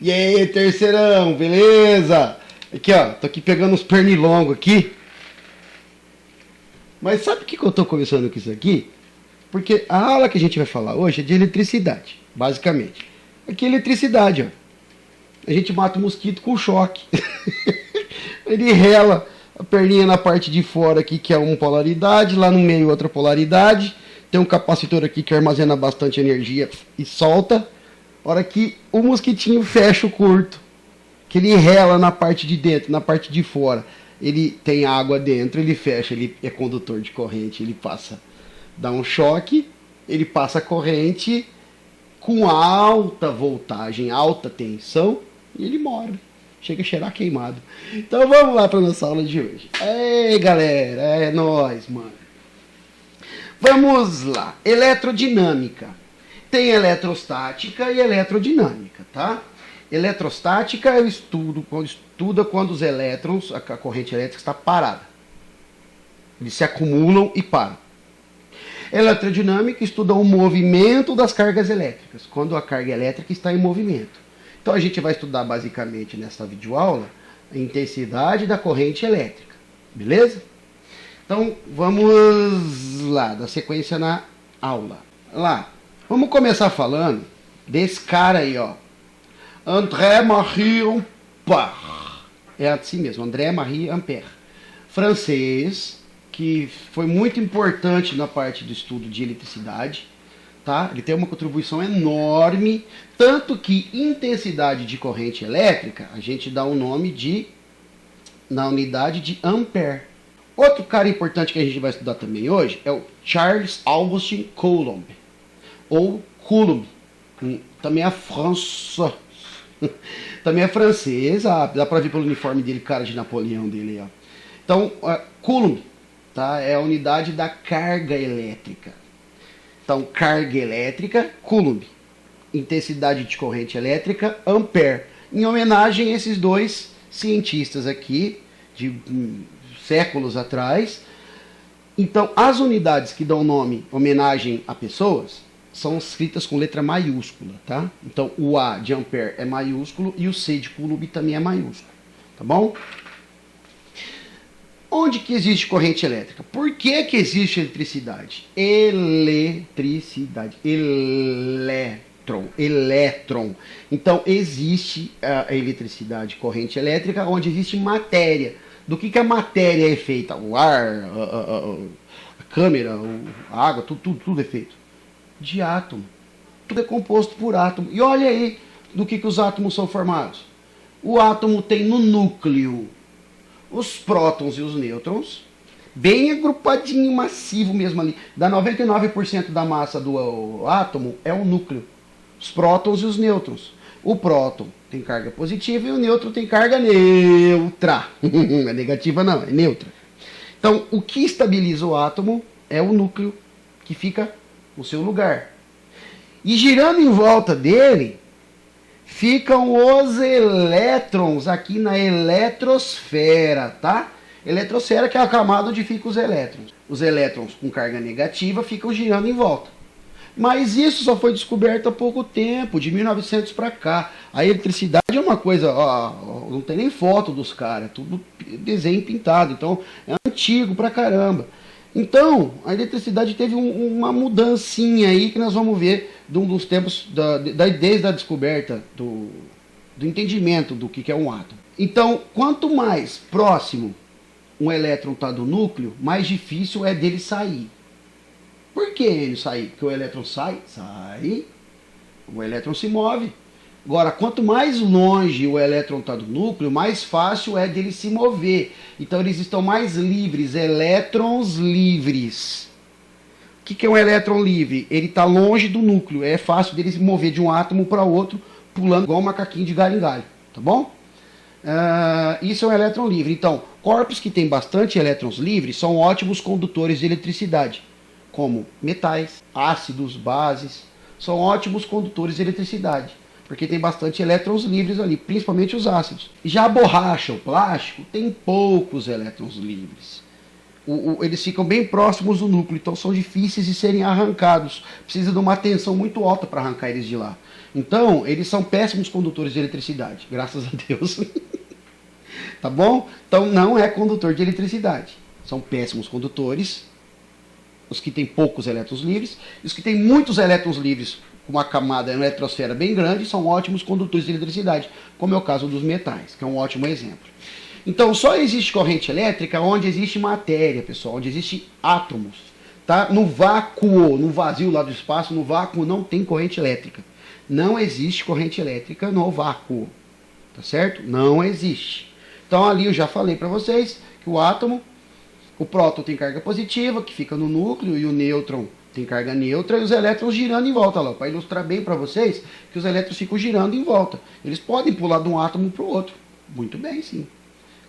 E aí, terceirão, beleza? Aqui, ó, tô aqui pegando uns pernilongos aqui. Mas sabe o que eu tô começando com isso aqui? Porque a aula que a gente vai falar hoje é de eletricidade, basicamente. Aqui é eletricidade, ó. A gente mata o mosquito com choque. Ele rela a perninha na parte de fora aqui, que é uma polaridade, lá no meio outra polaridade. Tem um capacitor aqui que armazena bastante energia e solta. A hora que o mosquitinho fecha o curto, que ele rela na parte de dentro, na parte de fora, ele tem água dentro, ele fecha, ele é condutor de corrente, ele passa, dá um choque, ele passa a corrente com alta voltagem, alta tensão, e ele morre. Chega a cheirar queimado. Então vamos lá para nossa aula de hoje. Ei, galera, é nóis, mano. Vamos lá. Elerodinâmica. Tem eletrostática e eletrodinâmica, tá? Eletrostática é o estuda quando os elétrons, a corrente elétrica está parada. Eles se acumulam e param. Eletrodinâmica estuda o movimento das cargas elétricas, quando a carga elétrica está em movimento. Então a gente vai estudar basicamente nessa videoaula a intensidade da corrente elétrica, beleza? Então vamos lá, dar sequência na aula. Lá, vamos começar falando desse cara aí, ó. André-Marie Ampère. É assim mesmo, André-Marie Ampère. Francês, que foi muito importante na parte do estudo de eletricidade. Tá? Ele tem uma contribuição enorme, tanto que intensidade de corrente elétrica, a gente dá o nome na unidade de ampere. Outro cara importante que a gente vai estudar também hoje é o Charles Augustin Coulomb, ou Coulomb, também é França, também é francês, dá pra ver pelo uniforme dele, cara de Napoleão dele, ó. Então, Coulomb, tá? É a unidade da carga elétrica. Então, carga elétrica, Coulomb. Intensidade de corrente elétrica, ampere. Em homenagem a esses dois cientistas aqui, de séculos atrás. Então, as unidades que dão nome, homenagem a pessoas, são escritas com letra maiúscula, tá? Então, o A de ampere é maiúsculo e o C de Coulomb também é maiúsculo, tá bom? Onde que existe corrente elétrica? Por que que existe eletricidade? Eletricidade. Elétron. Então, existe a eletricidade, corrente elétrica, onde existe matéria. Do que a matéria é feita? O ar, a câmera, a água, tudo é feito de átomo. Tudo é composto por átomo. E olha aí do que os átomos são formados. O átomo tem no núcleo os prótons e os nêutrons, bem agrupadinho, massivo mesmo ali. Dá 99% da massa do átomo é o núcleo. Os prótons e os nêutrons. O próton tem carga positiva e o nêutron tem carga neutra. Não é negativa não, é neutra. Então, o que estabiliza o átomo é o núcleo, que fica no seu lugar. E girando em volta dele, ficam os elétrons aqui na eletrosfera, tá? Eletrosfera que é a camada onde ficam os elétrons. Os elétrons com carga negativa ficam girando em volta. Mas isso só foi descoberto há pouco tempo, de 1900 para cá. A eletricidade é uma coisa, ó, não tem nem foto dos caras, é tudo desenho pintado, então é antigo pra caramba. Então, a eletricidade teve uma mudancinha aí que nós vamos ver de um dos tempos, desde a descoberta do entendimento do que é um átomo. Então, quanto mais próximo um elétron está do núcleo, mais difícil é dele sair. Por que ele sair? Porque o elétron sai, o elétron se move. Agora, quanto mais longe o elétron está do núcleo, mais fácil é dele se mover. Então, eles estão mais livres, elétrons livres. O que é um elétron livre? Ele está longe do núcleo, é fácil dele se mover de um átomo para outro, pulando igual um macaquinho de galho em galho, tá bom? Isso é um elétron livre. Então, corpos que têm bastante elétrons livres são ótimos condutores de eletricidade, como metais, ácidos, bases, são ótimos condutores de eletricidade, porque tem bastante elétrons livres ali, principalmente os ácidos. Já a borracha, o plástico, tem poucos elétrons livres. Eles ficam bem próximos do núcleo, então são difíceis de serem arrancados. Precisa de uma tensão muito alta para arrancar eles de lá. Então, eles são péssimos condutores de eletricidade, graças a Deus. Tá bom? Então, não é condutor de eletricidade. São péssimos condutores, os que têm poucos elétrons livres. Os que têm muitos elétrons livres, com uma camada, uma eletrosfera bem grande, são ótimos condutores de eletricidade, como é o caso dos metais, que é um ótimo exemplo. Então, só existe corrente elétrica onde existe matéria, pessoal, onde existe átomos. Tá? No vácuo, no vazio lá do espaço, no vácuo não tem corrente elétrica. Não existe corrente elétrica no vácuo. Tá certo? Não existe. Então, ali eu já falei para vocês que o átomo, o próton tem carga positiva, que fica no núcleo, e o nêutron tem carga neutra, e os elétrons girando em volta lá. Para ilustrar bem para vocês que os elétrons ficam girando em volta. Eles podem pular de um átomo para o outro. Muito bem, sim.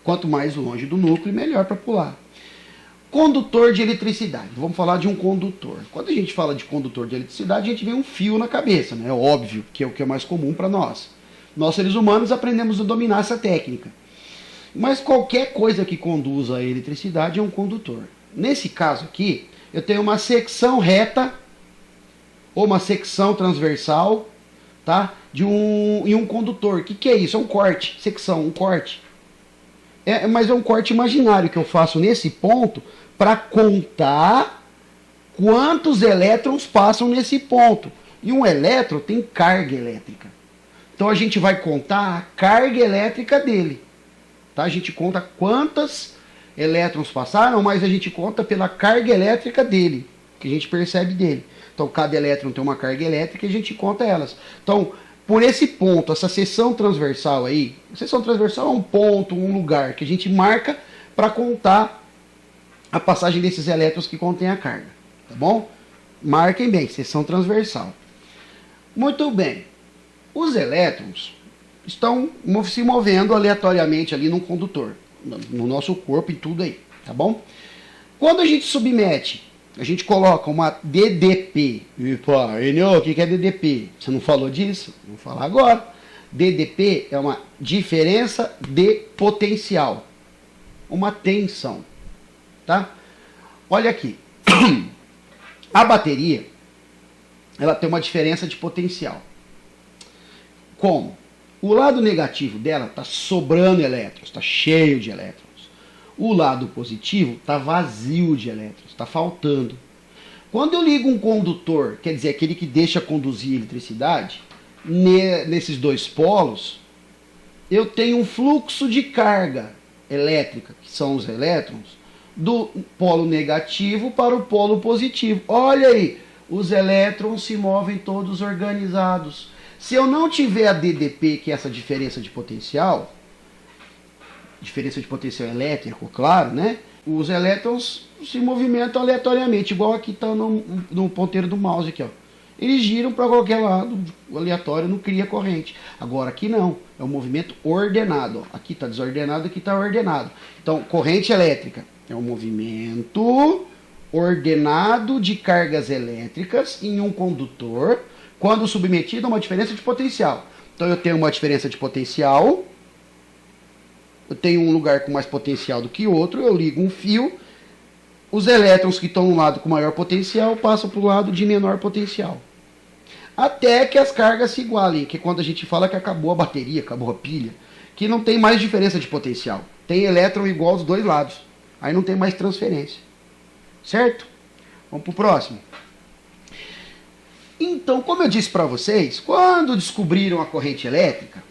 Quanto mais longe do núcleo, melhor para pular. Condutor de eletricidade. Vamos falar de um condutor. Quando a gente fala de condutor de eletricidade, a gente vê um fio na cabeça, né? É óbvio, que é o que é mais comum para nós. Nós, seres humanos, aprendemos a dominar essa técnica. Mas qualquer coisa que conduza a eletricidade é um condutor. Nesse caso aqui, eu tenho uma secção reta ou uma secção transversal, tá? De um condutor. O que é isso? É um corte. Secção, um corte. Mas é um corte imaginário que eu faço nesse ponto para contar quantos elétrons passam nesse ponto. E um elétron tem carga elétrica. Então a gente vai contar a carga elétrica dele. Tá? A gente conta quantos elétrons passaram, mas a gente conta pela carga elétrica dele, que a gente percebe dele. Então cada elétron tem uma carga elétrica e a gente conta elas. Então, por esse ponto, essa seção transversal aí, a seção transversal é um ponto, um lugar que a gente marca para contar a passagem desses elétrons que contém a carga, tá bom? Marquem bem, seção transversal. Muito bem. Os elétrons estão se movendo aleatoriamente ali num condutor, no nosso corpo e tudo aí, tá bom? Quando a gente submete, a gente coloca uma DDP. E fala, Enio, o que é DDP? Você não falou disso? Vou falar agora. DDP é uma diferença de potencial. Uma tensão. Tá? Olha aqui. A bateria, ela tem uma diferença de potencial. Como? O lado negativo dela está sobrando elétrons, está cheio de elétrons. O lado positivo está vazio de elétrons, está faltando. Quando eu ligo um condutor, quer dizer, aquele que deixa conduzir eletricidade, nesses dois polos, eu tenho um fluxo de carga elétrica, que são os elétrons, do polo negativo para o polo positivo. Olha aí, os elétrons se movem todos organizados. Se eu não tiver a DDP, que é essa diferença de potencial elétrico, claro, né? Os elétrons se movimentam aleatoriamente, igual aqui está no ponteiro do mouse aqui, ó. Eles giram para qualquer lado, aleatório, não cria corrente. Agora aqui não, é um movimento ordenado. Ó. Aqui está desordenado, aqui está ordenado. Então, corrente elétrica é um movimento ordenado de cargas elétricas em um condutor, quando submetido a uma diferença de potencial. Então eu tenho uma diferença de potencial, eu tenho um lugar com mais potencial do que outro, eu ligo um fio, os elétrons que estão no lado com maior potencial passam para o lado de menor potencial. Até que as cargas se igualem, que é quando a gente fala que acabou a bateria, acabou a pilha, que não tem mais diferença de potencial. Tem elétron igual dos dois lados. Aí não tem mais transferência. Certo? Vamos para o próximo. Então, como eu disse para vocês, quando descobriram a corrente elétrica,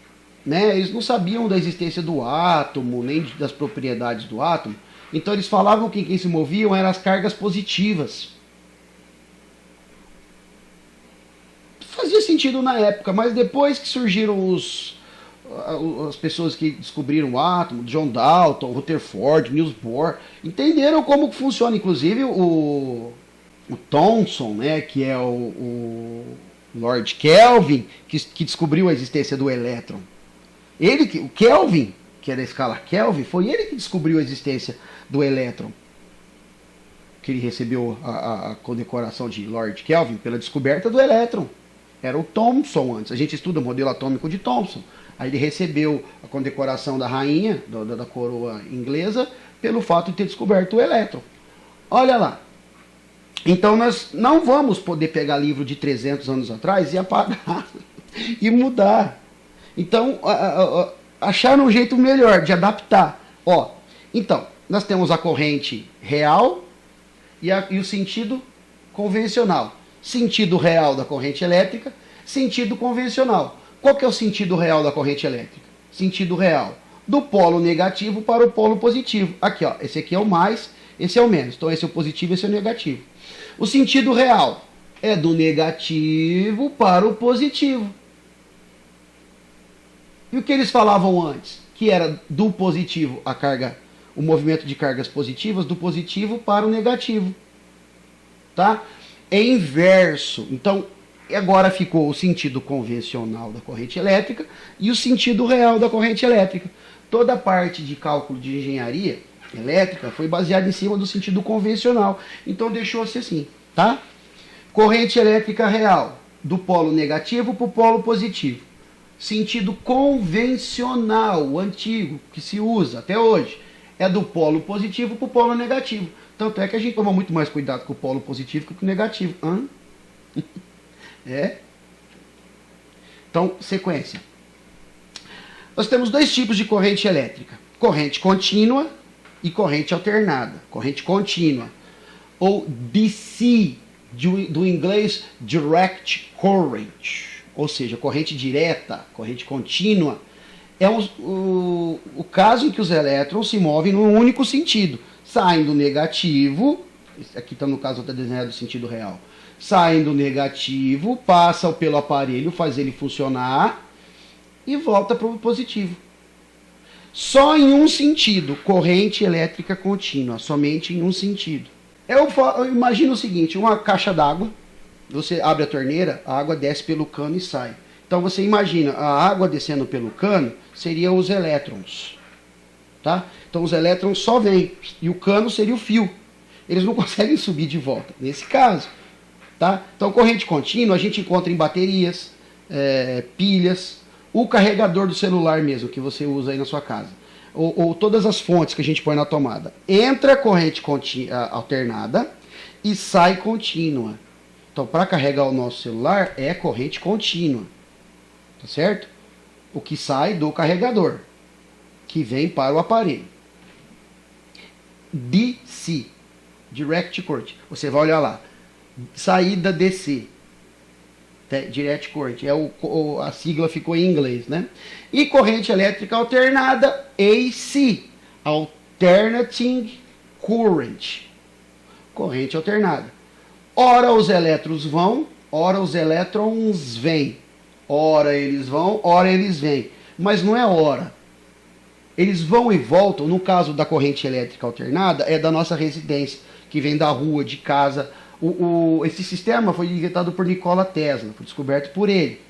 né, eles não sabiam da existência do átomo, nem das propriedades do átomo. Então eles falavam que quem se moviam eram as cargas positivas. Fazia sentido na época, mas depois que surgiram as pessoas que descobriram o átomo, John Dalton, Rutherford, Niels Bohr, entenderam como funciona, inclusive o Thomson, né, que é o Lord Kelvin, que descobriu a existência do elétron. O Kelvin, que é da escala Kelvin, foi ele que descobriu a existência do elétron. Que ele recebeu a condecoração de Lord Kelvin pela descoberta do elétron. Era o Thomson antes. A gente estuda o modelo atômico de Thomson. Aí ele recebeu a condecoração da rainha, da coroa inglesa, pelo fato de ter descoberto o elétron. Olha lá. Então nós não vamos poder pegar livro de 300 anos atrás e apagar e mudar. Então, acharam um jeito melhor de adaptar. Ó, então, nós temos a corrente real e o sentido convencional. Sentido real da corrente elétrica, sentido convencional. Qual que é o sentido real da corrente elétrica? Sentido real do polo negativo para o polo positivo. Aqui, ó, esse aqui é o mais, esse é o menos. Então esse é o positivo, esse é o negativo. O sentido real é do negativo para o positivo. E o que eles falavam antes? Que era do positivo a carga, o movimento de cargas positivas, do positivo para o negativo. Tá? É inverso. Então, agora ficou o sentido convencional da corrente elétrica e o sentido real da corrente elétrica. Toda a parte de cálculo de engenharia elétrica foi baseada em cima do sentido convencional. Então deixou-se assim, tá? Corrente elétrica real, do polo negativo para o polo positivo. Sentido convencional, o antigo, que se usa até hoje, é do polo positivo para o polo negativo. Tanto é que a gente toma muito mais cuidado com o polo positivo que com o negativo. É. Então, sequência. Nós temos dois tipos de corrente elétrica. Corrente contínua e corrente alternada. Corrente contínua, ou DC, do inglês Direct Current. Ou seja, corrente direta, corrente contínua. É o caso em que os elétrons se movem num único sentido. Saem do negativo, aqui está no caso, está desenhado o sentido real. Saem do negativo, passam pelo aparelho, faz ele funcionar e volta para o positivo. Só em um sentido, corrente elétrica contínua, somente em um sentido. Eu imagino o seguinte, uma caixa d'água, você abre a torneira, a água desce pelo cano e sai. Então você imagina, a água descendo pelo cano seriam os elétrons. Tá? Então os elétrons só vêm, e o cano seria o fio. Eles não conseguem subir de volta, nesse caso. Tá? Então corrente contínua a gente encontra em baterias, pilhas, o carregador do celular mesmo, que você usa aí na sua casa. Ou todas as fontes que a gente põe na tomada. Entra corrente alternada e sai contínua. Então, para carregar o nosso celular é corrente contínua. Tá certo? O que sai do carregador, que vem para o aparelho. DC, Direct Current. Você vai olhar lá. Saída DC. Direct Current. A sigla ficou em inglês, né? E corrente elétrica alternada, AC. Alternating Current. Corrente alternada. Ora os elétrons vão, ora os elétrons vêm. Ora eles vão, ora eles vêm. Mas não é ora. Eles vão e voltam, no caso da corrente elétrica alternada, é da nossa residência, que vem da rua, de casa. Esse sistema foi inventado por Nikola Tesla, foi descoberto por ele.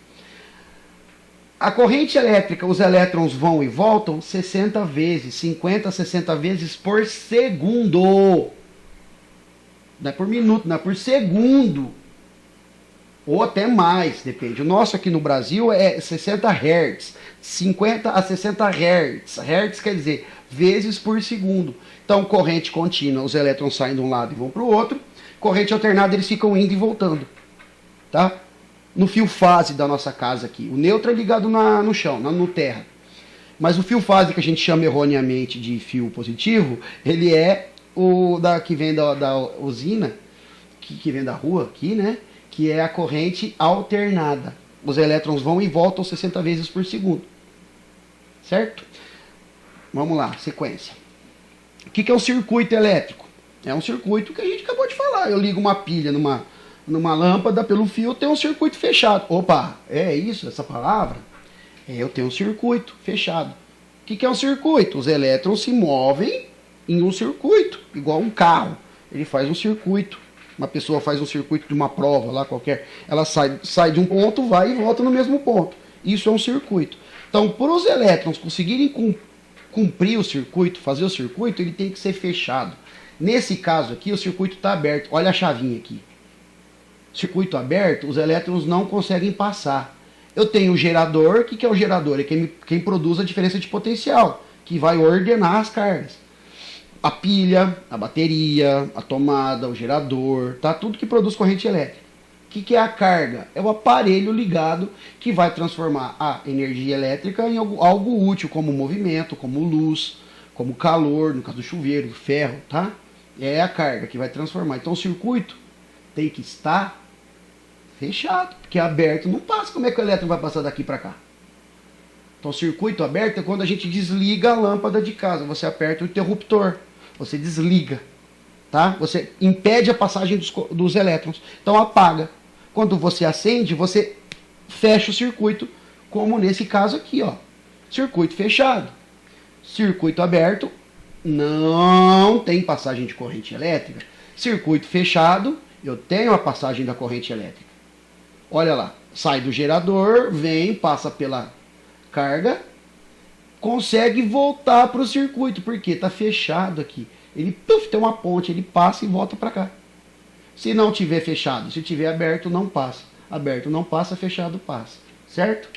A corrente elétrica, os elétrons vão e voltam 60 vezes, 50, 60 vezes por segundo. Não é por minuto, não é por segundo. Ou até mais, depende. O nosso aqui no Brasil é 60 Hz, 50 a 60 Hz. Hertz quer dizer vezes por segundo. Então, corrente contínua, os elétrons saem de um lado e vão para o outro. Corrente alternada, eles ficam indo e voltando. Tá? No fio fase da nossa casa aqui. O neutro é ligado no chão, no terra. Mas o fio fase, que a gente chama erroneamente de fio positivo, ele é o que vem da usina, que vem da rua aqui, né? Que é a corrente alternada. Os elétrons vão e voltam 60 vezes por segundo. Certo? Vamos lá, sequência. O que é um circuito elétrico? É um circuito que a gente acabou de falar. Eu ligo uma pilha numa lâmpada pelo fio, tem um circuito fechado. Opa, é isso, essa palavra? Eu tenho um circuito fechado. O que é um circuito? Os elétrons se movem em um circuito, igual um carro. Ele faz um circuito. Uma pessoa faz um circuito de uma prova lá qualquer, ela sai de um ponto, vai e volta no mesmo ponto. Isso é um circuito. Então, para os elétrons conseguirem cumprir o circuito, fazer o circuito, ele tem que ser fechado. Nesse caso aqui, o circuito está aberto. Olha a chavinha aqui. Circuito aberto, os elétrons não conseguem passar. Eu tenho o gerador. O que é o gerador? É quem produz a diferença de potencial, que vai ordenar as cargas. a pilha, a bateria, a tomada, o gerador, tá? Tudo que produz corrente elétrica. O que é a carga? É o aparelho ligado que vai transformar a energia elétrica em algo útil, como movimento, como luz, como calor, no caso do chuveiro, do ferro, tá? É a carga que vai transformar. Então o circuito tem que estar fechado, porque aberto não passa. Como é que o elétron vai passar daqui para cá? Então, circuito aberto é quando a gente desliga a lâmpada de casa. Você aperta o interruptor, você desliga, tá? Você impede a passagem dos elétrons. Então, apaga. Quando você acende, você fecha o circuito, como nesse caso aqui, ó. Circuito fechado. Circuito aberto, não tem passagem de corrente elétrica. Circuito fechado, eu tenho a passagem da corrente elétrica. Olha lá, sai do gerador, vem, passa pela carga, consegue voltar para o circuito, porque está fechado aqui. Ele tem uma ponte, ele passa e volta para cá. Se não tiver fechado, se tiver aberto, não passa. Aberto não passa, fechado passa. Certo?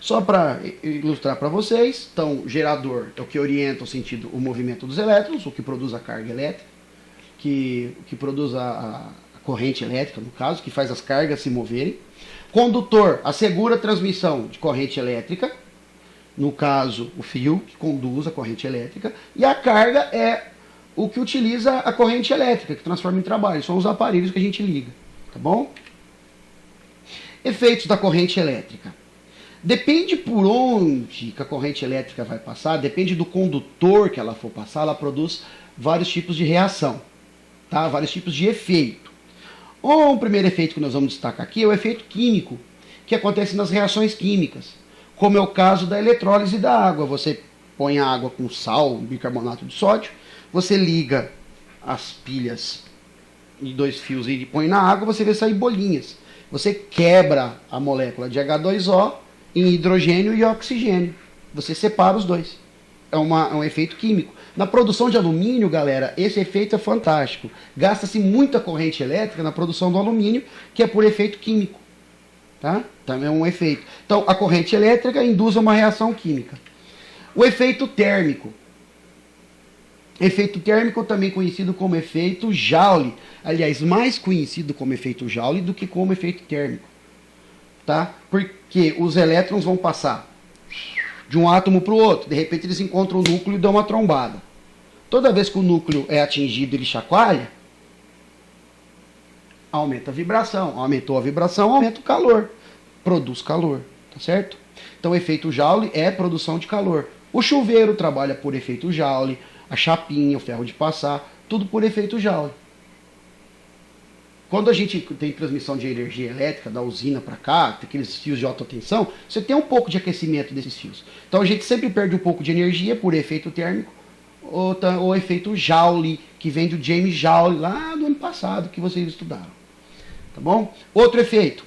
Só para ilustrar para vocês, então, gerador é o que orienta o sentido, o movimento dos elétrons, o que produz a carga elétrica, que produz a corrente elétrica, no caso, que faz as cargas se moverem. Condutor assegura a transmissão de corrente elétrica, no caso, o fio que conduz a corrente elétrica, e a carga é o que utiliza a corrente elétrica, que transforma em trabalho. São os aparelhos que a gente liga, tá bom? Efeitos da corrente elétrica. Depende por onde que a corrente elétrica vai passar, depende do condutor que ela for passar, ela produz vários tipos de reação, tá? Vários tipos de efeito. O primeiro efeito que nós vamos destacar aqui é o efeito químico, que acontece nas reações químicas, como é o caso da eletrólise da água. Você põe a água com sal, bicarbonato de sódio, você liga as pilhas de 2 fios e põe na água, você vê sair bolinhas. Você quebra a molécula de H2O em hidrogênio e oxigênio. Você separa os dois. É um efeito químico. Na produção de alumínio, galera, esse efeito é fantástico. Gasta-se muita corrente elétrica na produção do alumínio, que é por efeito químico. Tá? Também é um efeito. Então, a corrente elétrica induz uma reação química. O efeito térmico. Efeito térmico, também conhecido como efeito Joule. Aliás, mais conhecido como efeito Joule do que como efeito térmico. Tá? Porque os elétrons vão passar de um átomo para o outro. De repente eles encontram o núcleo e dão uma trombada. Toda vez que o núcleo é atingido, ele chacoalha, aumenta a vibração. Aumentou a vibração, aumenta o calor. Produz calor, tá certo? Então o efeito Joule é produção de calor. O chuveiro trabalha por efeito Joule, a chapinha, o ferro de passar, tudo por efeito Joule. Quando a gente tem transmissão de energia elétrica da usina para cá, tem aqueles fios de alta tensão, você tem um pouco de aquecimento desses fios. Então a gente sempre perde um pouco de energia por efeito térmico, ou efeito Joule, que vem do James Joule, lá do ano passado, que vocês estudaram. Tá bom? Outro efeito,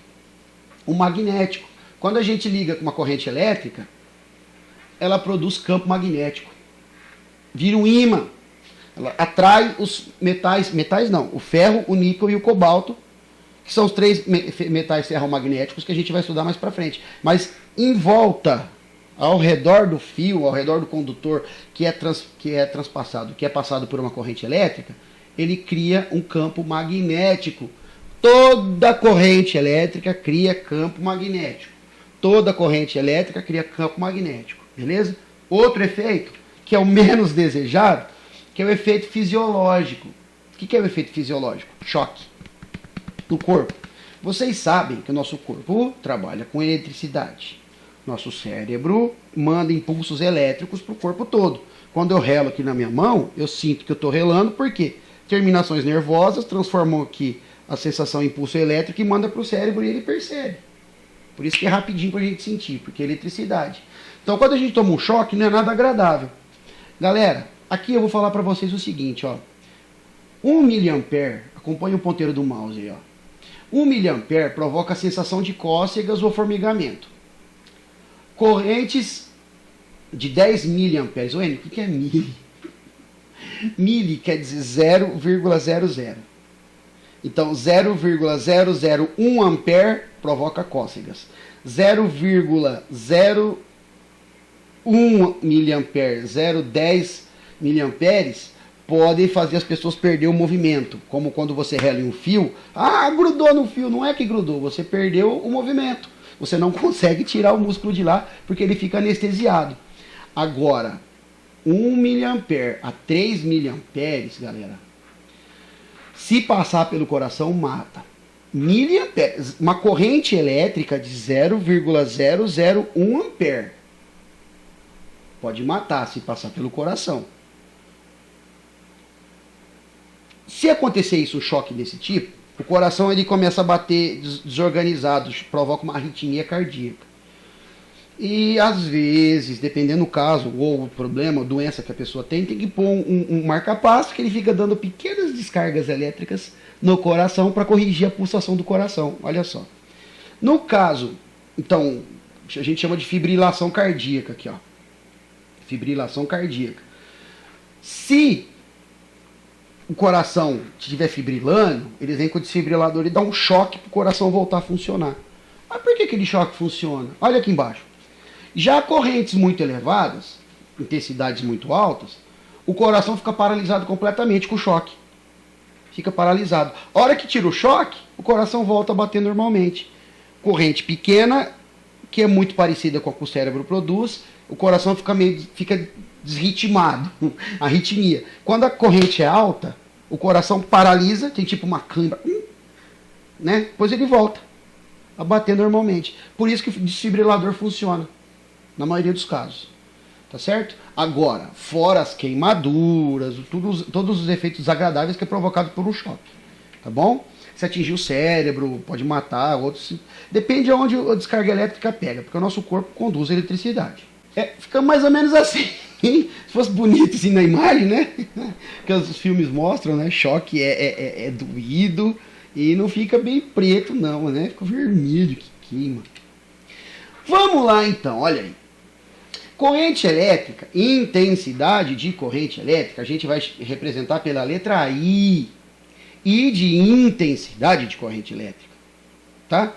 o magnético. Quando a gente liga com uma corrente elétrica, ela produz campo magnético. Vira um ímã. Ela atrai os metais não, o ferro, o níquel e o cobalto, que são os 3 metais ferromagnéticos que a gente vai estudar mais para frente. Mas em volta, ao redor do fio, ao redor do condutor que é transpassado, que é passado por uma corrente elétrica, ele cria um campo magnético. Toda corrente elétrica cria campo magnético. Toda corrente elétrica cria campo magnético. Beleza? Outro efeito, que é o menos desejado, que é o efeito fisiológico. O que é o efeito fisiológico? Choque no corpo. Vocês sabem que o nosso corpo trabalha com eletricidade. Nosso cérebro manda impulsos elétricos para o corpo todo. Quando eu relo aqui na minha mão, eu sinto que eu estou relando, porque terminações nervosas transformam aqui a sensação em impulso elétrico e manda para o cérebro e ele percebe. Por isso que é rapidinho para a gente sentir, porque é eletricidade. Então quando a gente toma um choque, não é nada agradável. Galera, aqui eu vou falar para vocês o seguinte, ó. 1 mA, acompanha o ponteiro do mouse aí, ó. 1 mA provoca a sensação de cócegas ou formigamento. Correntes de 10 mA. O que é mili? Mili quer dizer 0,00. Então 0,001 ampere provoca cócegas. 0,01 miliampere, 0,10 miliamperes podem fazer as pessoas perder o movimento, como quando você rela em um fio, grudou no fio, não é que grudou, você perdeu o movimento, você não consegue tirar o músculo de lá, porque ele fica anestesiado. Agora, 1 miliampere a 3 miliamperes, galera, se passar pelo coração, mata. Miliamperes, uma corrente elétrica de 0,001 ampere, pode matar se passar pelo coração. Se acontecer isso, um choque desse tipo, o coração ele começa a bater desorganizado, provoca uma arritmia cardíaca. E às vezes, dependendo do caso, ou o problema, ou doença que a pessoa tem que pôr um marca-passo que ele fica dando pequenas descargas elétricas no coração para corrigir a pulsação do coração. Olha só. No caso, então, a gente chama de fibrilação cardíaca aqui, ó. Fibrilação cardíaca. Se o coração estiver fibrilando, eles vêm com o desfibrilador e dá um choque para o coração voltar a funcionar. Mas por que aquele choque funciona? Olha aqui embaixo. Já correntes muito elevadas, intensidades muito altas, o coração fica paralisado completamente com o choque. Fica paralisado. A hora que tira o choque, o coração volta a bater normalmente. Corrente pequena, que é muito parecida com a que o cérebro produz, o coração fica desritmado, arritmia. Quando a corrente é alta, o coração paralisa, tem tipo uma câimbra, né? Depois ele volta a bater normalmente. Por isso que o desfibrilador funciona, na maioria dos casos. Tá certo? Agora, fora as queimaduras, todos os efeitos desagradáveis que é provocado por um choque. Tá bom? Se atingir o cérebro, pode matar, outros. Depende de onde a descarga elétrica pega, porque o nosso corpo conduz a eletricidade. Fica mais ou menos assim. Se fosse bonito assim na imagem, né? Que os filmes mostram, né? Choque é doído e não fica bem preto, não, né? Fica vermelho, que queima. Vamos lá então, olha aí. Corrente elétrica, intensidade de corrente elétrica, a gente vai representar pela letra I. I de intensidade de corrente elétrica. Tá?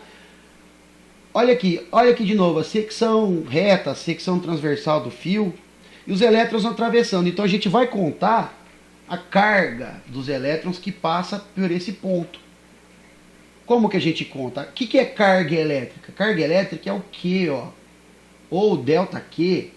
Olha aqui de novo, a secção reta, a secção transversal do fio e os elétrons atravessando. Então a gente vai contar a carga dos elétrons que passa por esse ponto. Como que a gente conta? O que é carga elétrica? Carga elétrica é o Q, ó, ou ΔQ,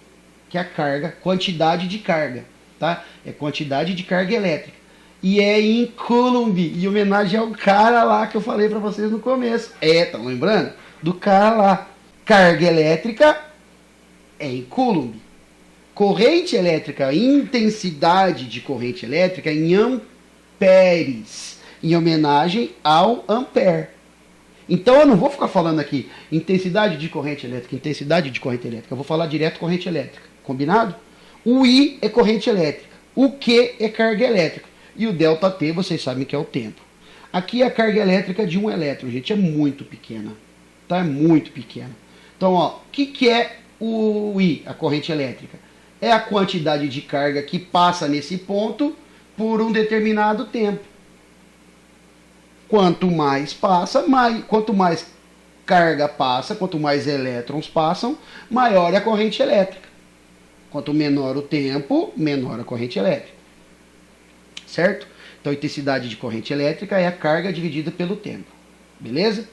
que é a carga, quantidade de carga, tá? É quantidade de carga elétrica. E é em Coulomb, em homenagem ao cara lá que eu falei para vocês no começo. Estão lembrando? Do cara lá. Carga elétrica é em Coulomb. Corrente elétrica, intensidade de corrente elétrica é em amperes, em homenagem ao ampere. Então eu não vou ficar falando aqui intensidade de corrente elétrica, intensidade de corrente elétrica. Eu vou falar direto corrente elétrica. Combinado? O I é corrente elétrica. O Q é carga elétrica. E o ΔT, vocês sabem que é o tempo. Aqui a carga elétrica de um elétron, gente, é muito pequena. Tá? É muito pequena. Então, ó, o que é o I, a corrente elétrica? É a quantidade de carga que passa nesse ponto por um determinado tempo. Quanto mais passa, quanto mais carga passa, quanto mais elétrons passam, maior é a corrente elétrica. Quanto menor o tempo, menor a corrente elétrica. Certo? Então a intensidade de corrente elétrica é a carga dividida pelo tempo. Beleza?